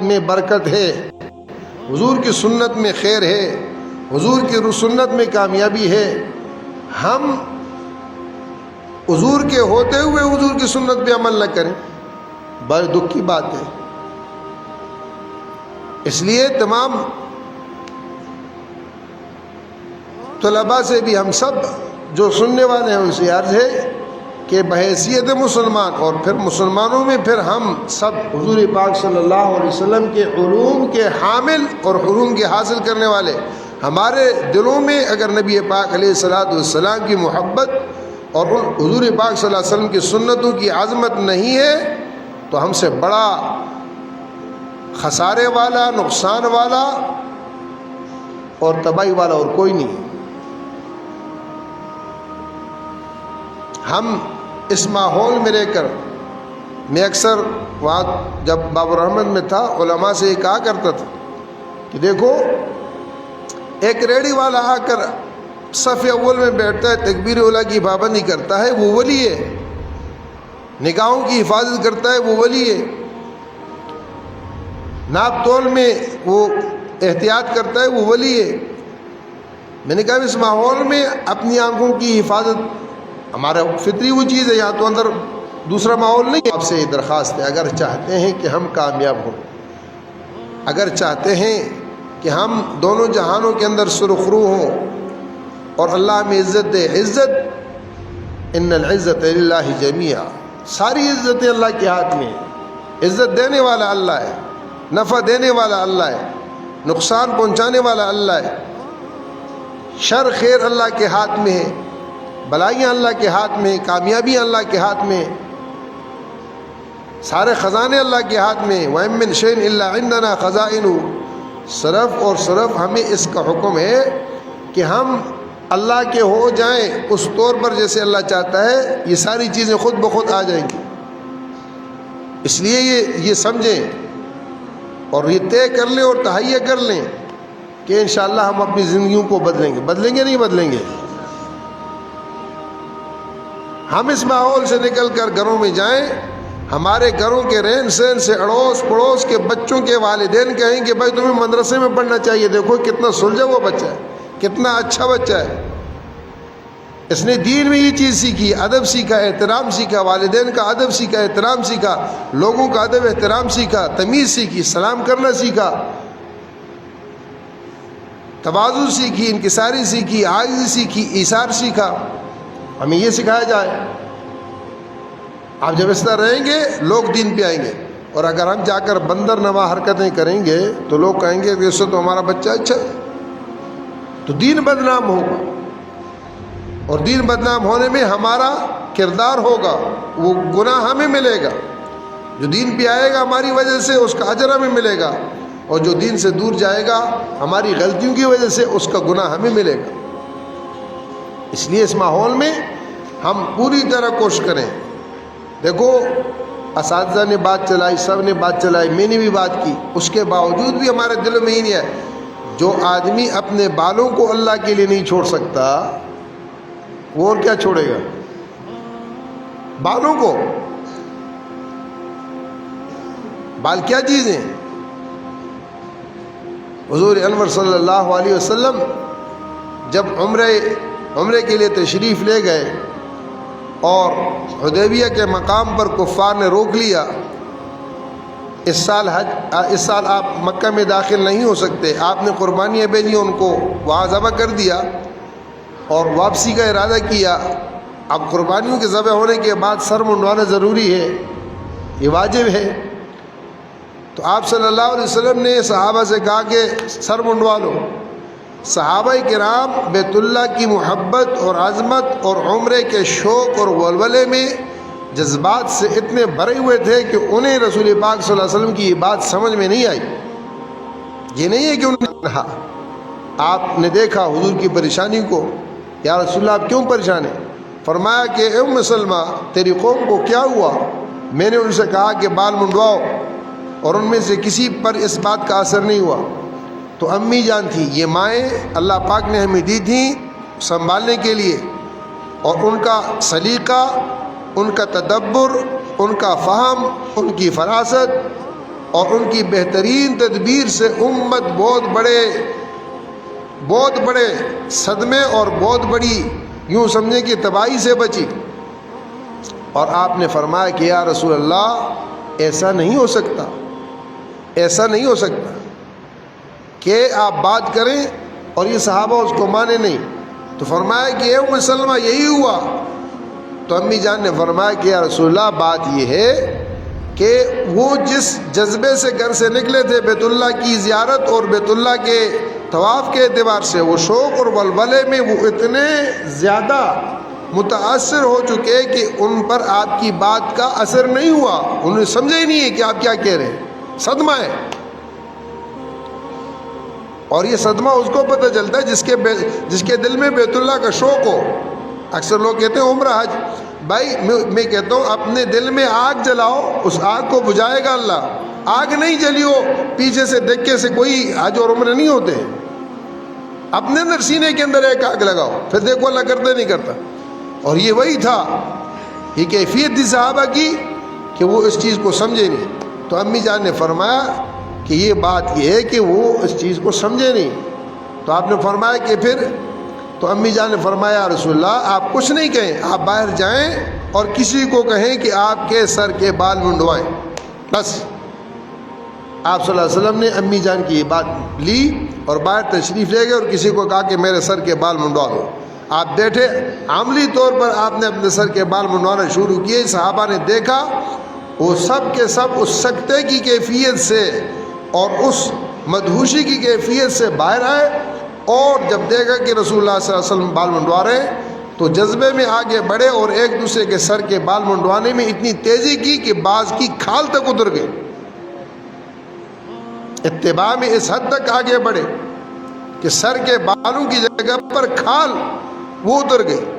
میں برکت ہے، حضور کی سنت میں خیر ہے، حضور کی سنت میں کامیابی ہے، ہم حضور کے ہوتے ہوئے حضور کی سنت پہ عمل نہ کریں، بڑے دکھ کی بات ہے۔ اس لیے تمام طلباء سے بھی ہم سب جو سننے والے ہیں ان سے عرض ہے کہ بحیثیت مسلمان اور پھر مسلمانوں میں پھر ہم سب حضور پاک صلی اللہ علیہ وسلم کے علوم کے حامل اور علوم کے حاصل کرنے والے، ہمارے دلوں میں اگر نبی پاک علیہ الصلوۃ والسلام کی محبت اور حضور پاک صلی اللہ علیہ وسلم کی سنتوں کی عظمت نہیں ہے تو ہم سے بڑا خسارے والا، نقصان والا اور تباہی والا اور کوئی نہیں۔ ہم اس ماحول میں رہ کر، میں اکثر وہاں جب بابر احمد میں تھا علماء سے یہ کہا کرتا تھا کہ دیکھو ایک ریڑھی والا آ کر صف اول میں بیٹھتا ہے، تکبیر اولیٰ کی پابندی کرتا ہے، وہ ولی ہے، نگاہوں کی حفاظت کرتا ہے، وہ ولی ہے، ناپ تول میں وہ احتیاط کرتا ہے، وہ ولی ہے۔ میں نے کہا اس ماحول میں اپنی آنکھوں کی حفاظت ہمارا فطری وہ چیز ہے، یہاں تو اندر دوسرا ماحول نہیں ہے۔ آپ سے یہ درخواست ہے، اگر چاہتے ہیں کہ ہم کامیاب ہوں، اگر چاہتے ہیں کہ ہم دونوں جہانوں کے اندر سرخرو ہوں اور اللہ میں عزت دے، عزت ان العزت للہ جمیعا، ساری عزتیں اللہ کے ہاتھ میں ہیں۔ عزت دینے والا اللہ ہے، نفع دینے والا اللہ ہے، نقصان پہنچانے والا اللہ ہے، شر خیر اللہ کے ہاتھ میں ہے، بلائیاں اللہ کے ہاتھ میں، کامیابیاں اللہ کے ہاتھ میں، سارے خزانے اللہ کے ہاتھ میں۔ وَإِن مِّن شَيْءٍ إِلَّا عِندَنَا خَزَائِنُهُ، صرف اور صرف ہمیں اس کا حکم ہے کہ ہم اللہ کے ہو جائیں اس طور پر جیسے اللہ چاہتا ہے، یہ ساری چیزیں خود بخود آ جائیں گی۔ اس لیے یہ سمجھیں اور یہ طے کر لیں اور تہیہ کر لیں کہ انشاءاللہ ہم اپنی زندگیوں کو بدلیں گے، بدلیں گے نہیں بدلیں گے۔ ہم اس ماحول سے نکل کر گھروں میں جائیں، ہمارے گھروں کے رہن سہن سے اڑوس پڑوس کے بچوں کے والدین کہیں کہ بھائی تمہیں مدرسے میں پڑھنا چاہیے، دیکھو کتنا سلجھا ہوا بچہ ہے، کتنا اچھا بچہ ہے، اس نے دین میں یہ چیز سیکھی، ادب سیکھا، احترام سیکھا، والدین کا ادب سیکھا، احترام سیکھا، لوگوں کا ادب احترام سیکھا، تمیز سیکھی، سلام کرنا سیکھا، تواضع سیکھی، انکساری سیکھی، عاجزی سیکھی، ایثار سیکھا۔ ہمیں یہ سکھایا جائے۔ آپ جب اس طرح رہیں گے لوگ دین پہ آئیں گے، اور اگر ہم جا کر بندر نما حرکتیں کریں گے تو لوگ کہیں گے کہ اس سے تو ہمارا بچہ اچھا ہے، تو دین بدنام ہوگا، اور دین بدنام ہونے میں ہمارا کردار ہوگا، وہ گناہ ہمیں ملے گا۔ جو دین پہ آئے گا ہماری وجہ سے اس کا اجر ہمیں ملے گا، اور جو دین سے دور جائے گا ہماری غلطیوں کی وجہ سے اس کا گناہ ہمیں ملے گا۔ اس لیے اس ماحول میں ہم پوری طرح کوشش کریں۔ دیکھو اساتذہ نے بات چلائی، سب نے بات چلائی، میں نے بھی بات کی، اس کے باوجود بھی ہمارے دلوں میں ہی نہیں ہے۔ جو آدمی اپنے بالوں کو اللہ کے لیے نہیں چھوڑ سکتا وہ اور کیا چھوڑے گا؟ بالوں کو، بال کیا چیز ہیں؟ حضور انور صلی اللہ علیہ وسلم جب عمرے کے لیے تشریف لے گئے اور حدیبیہ کے مقام پر کفار نے روک لیا، اس سال آپ مکہ میں داخل نہیں ہو سکتے، آپ نے قربانیاں بھیجی، ان کو وہاں ذبح کر دیا اور واپسی کا ارادہ کیا۔ اب قربانیوں کے ذبح ہونے کے بعد سر منڈوانا ضروری ہے، یہ واجب ہے، تو آپ صلی اللہ علیہ وسلم نے صحابہ سے کہا کہ سر منڈوا لو۔ صحابہ کرام بیت اللہ کی محبت اور عظمت اور عمرے کے شوق اور ولولے میں جذبات سے اتنے بھرے ہوئے تھے کہ انہیں رسول پاک صلی اللہ علیہ وسلم کی یہ بات سمجھ میں نہیں آئی۔ یہ نہیں ہے کہ انہوں نے کہا، آپ نے دیکھا حضور کی پریشانی کو، یا رسول اللہ آپ کیوں پریشان ہیں؟ فرمایا کہ اے ام سلمہ تیری قوم کو کیا ہوا؟ میں نے ان سے کہا کہ بال منڈواؤ، اور ان میں سے کسی پر اس بات کا اثر نہیں ہوا۔ تو امی جان تھی، یہ مائیں اللہ پاک نے ہمیں دی تھیں سنبھالنے کے لیے، اور ان کا سلیقہ، ان کا تدبر، ان کا فہم، ان کی فراست اور ان کی بہترین تدبیر سے امت بہت بڑے صدمے اور بہت بڑی یوں سمجھیں کہ تباہی سے بچی۔ اور آپ نے فرمایا کہ یا رسول اللہ ایسا نہیں ہو سکتا، ایسا نہیں ہو سکتا کہ آپ بات کریں اور یہ صحابہ اس کو مانے نہیں۔ تو فرمایا کہ اے ام سلمہ یہی ہوا۔ تو امی جان نے فرمایا کہ یا رسول اللہ بات یہ ہے کہ وہ جس جذبے سے گھر سے نکلے تھے بیت اللہ کی زیارت اور بیت اللہ کے طواف کے اعتبار سے، وہ شوق اور ولولے میں وہ اتنے زیادہ متاثر ہو چکے کہ ان پر آپ کی بات کا اثر نہیں ہوا، انہوں نے سمجھا ہی نہیں ہے کہ آپ کیا کہہ رہے ہیں، صدمہ ہے۔ اور یہ صدمہ اس کو پتہ چلتا ہے جس کے دل میں بیت اللہ کا شوق ہو۔ اکثر لوگ کہتے ہیں عمرہ حج، بھائی میں کہتا ہوں اپنے دل میں آگ جلاؤ، اس آگ کو بجھائے گا اللہ۔ آگ نہیں جلی ہو پیچھے سے دھکے سے کوئی حج اور عمرہ نہیں ہوتے۔ اپنے اندر سینے کے اندر ایک آگ لگاؤ، پھر دیکھو اللہ کرتا نہیں کرتا۔ اور یہ وہی تھا، یہ کیفیت تھی صحابہ کی کہ وہ اس چیز کو سمجھے نہیں۔ تو امی جان نے فرمایا کہ یہ بات یہ ہے کہ وہ اس چیز کو سمجھے نہیں۔ تو آپ نے فرمایا کہ پھر، تو امی جان نے فرمایا رسول اللہ آپ کچھ نہیں کہیں، آپ باہر جائیں اور کسی کو کہیں کہ آپ کے سر کے بال منڈوائیں، بس۔ آپ صلی اللہ علیہ وسلم نے امی جان کی یہ بات لی اور باہر تشریف لے گئے اور کسی کو کہا کہ میرے سر کے بال منڈوا دو۔ آپ بیٹھے، عملی طور پر آپ نے اپنے سر کے بال منڈوانا شروع کیے۔ صحابہ نے دیکھا، وہ سب کے سب اس سکتے کی کیفیت سے اور اس مدہوشی کی کیفیت سے باہر آئے، اور جب دیکھا کہ رسول اللہ صلی اللہ علیہ وسلم بال منڈوا رہے ہیں تو جذبے میں آگے بڑھے اور ایک دوسرے کے سر کے بال منڈوانے میں اتنی تیزی کی کہ بعض کی کھال تک اتر گئی۔ اتباع میں اس حد تک آگے بڑھے کہ سر کے بالوں کی جگہ پر کھال وہ اتر گئی۔